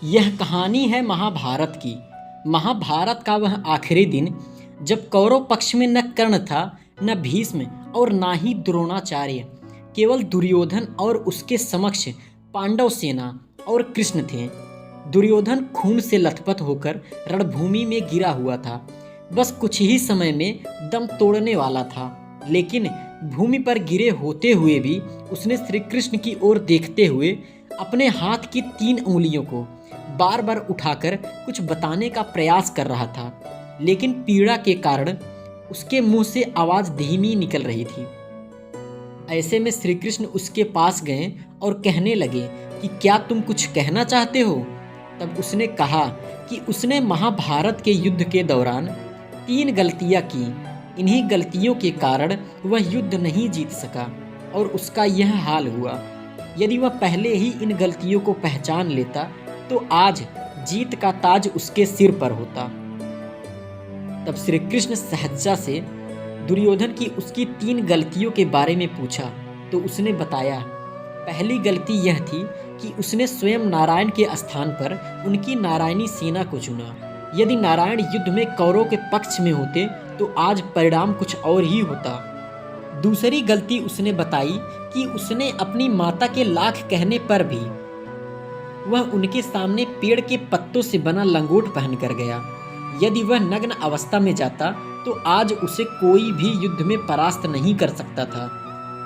यह कहानी है महाभारत की। महाभारत का वह आखिरी दिन जब कौरव पक्ष में न कर्ण था, न भीष्म और ना ही द्रोणाचार्य। केवल दुर्योधन और उसके समक्ष पांडव सेना और कृष्ण थे। दुर्योधन खून से लथपथ होकर रणभूमि में गिरा हुआ था। बस कुछ ही समय में दम तोड़ने वाला था, लेकिन भूमि पर गिरे होते हुए भी उसने श्री कृष्ण की ओर देखते हुए अपने हाथ की 3 उंगलियों को बार बार उठाकर कुछ बताने का प्रयास कर रहा था, लेकिन पीड़ा के कारण उसके मुंह से आवाज धीमी निकल रही थी। ऐसे में श्री कृष्ण उसके पास गए और कहने लगे कि क्या तुम कुछ कहना चाहते हो? तब उसने कहा कि उसने महाभारत के युद्ध के दौरान 3 गलतियां की। इन्हीं गलतियों के कारण वह युद्ध नहीं जीत सका और उसका यह हाल हुआ। यदि वह पहले ही इन गलतियों को पहचान लेता तो आज जीत का ताज उसके सिर पर होता। तब श्री कृष्ण सहज्जा से दुर्योधन की उसकी 3 गलतियों के बारे में पूछा तो उसने बताया। पहली गलती यह थी कि उसने स्वयं नारायण के स्थान पर उनकी नारायणी सेना को चुना। यदि नारायण युद्ध में कौरव के पक्ष में होते तो आज परिणाम कुछ और ही होता। दूसरी गलती उसने बताई कि उसने अपनी माता के लाख कहने पर भी वह उनके सामने पेड़ के पत्तों से बना लंगोट पहनकर गया। यदि वह नग्न अवस्था में जाता तो आज उसे कोई भी युद्ध में परास्त नहीं कर सकता था।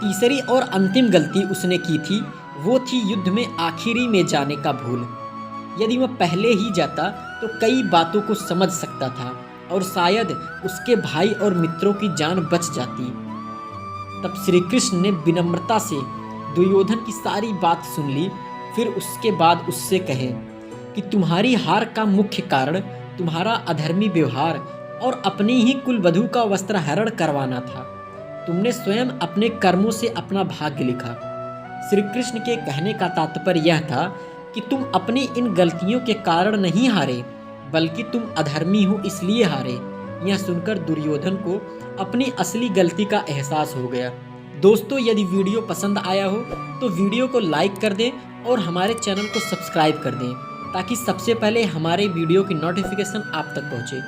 तीसरी और अंतिम गलती उसने की थी, वो थी युद्ध में आखिरी में जाने का भूल। यदि वह पहले ही जाता तो कई बातों को समझ सकता था और शायद उसके भाई और मित्रों की जान बच जाती। तब श्री कृष्ण ने विनम्रता से दुर्योधन की सारी बात सुन ली। फिर उसके बाद उससे कहे कि तुम्हारी हार का मुख्य कारण तुम्हारा अधर्मी व्यवहार और अपनी ही कुलवधू का वस्त्रहरण करवाना था। तुमने स्वयं अपने कर्मों से अपना भाग्य लिखा। श्री कृष्ण के कहने का तात्पर्य यह था कि तुम अपनी इन गलतियों के कारण नहीं हारे, बल्कि तुम अधर्मी हो इसलिए हारे। यह सुनकर दुर्योधन को अपनी असली गलती का एहसास हो गया। दोस्तों, यदि वीडियो पसंद आया हो तो वीडियो को लाइक कर दें और हमारे चैनल को सब्सक्राइब कर दें ताकि सबसे पहले हमारे वीडियो की नोटिफिकेशन आप तक पहुंचे।